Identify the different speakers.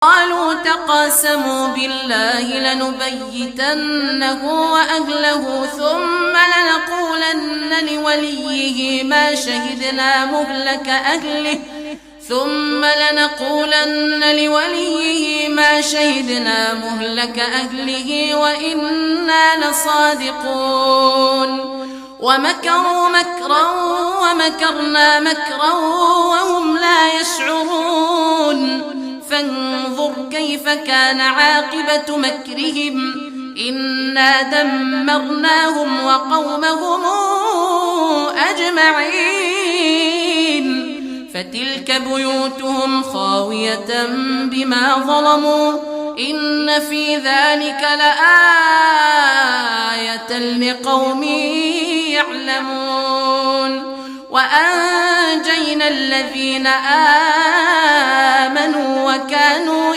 Speaker 1: قالوا تقاسموا بالله لنبيتنه وأهله ثم لنقولن لوليه ما شهدنا مهلك أهله وإنا لصادقون ومكروا مكرا ومكرنا مكرا وهم لا يشعرون فانظر كيف كان عاقبة مكرهم إنا دمرناهم وقومهم أجمعين فتلك بيوتهم خاوية بما ظلموا إن في ذلك لآية لقوم يعلمون وأنجينا الذين آمنوا وكانوا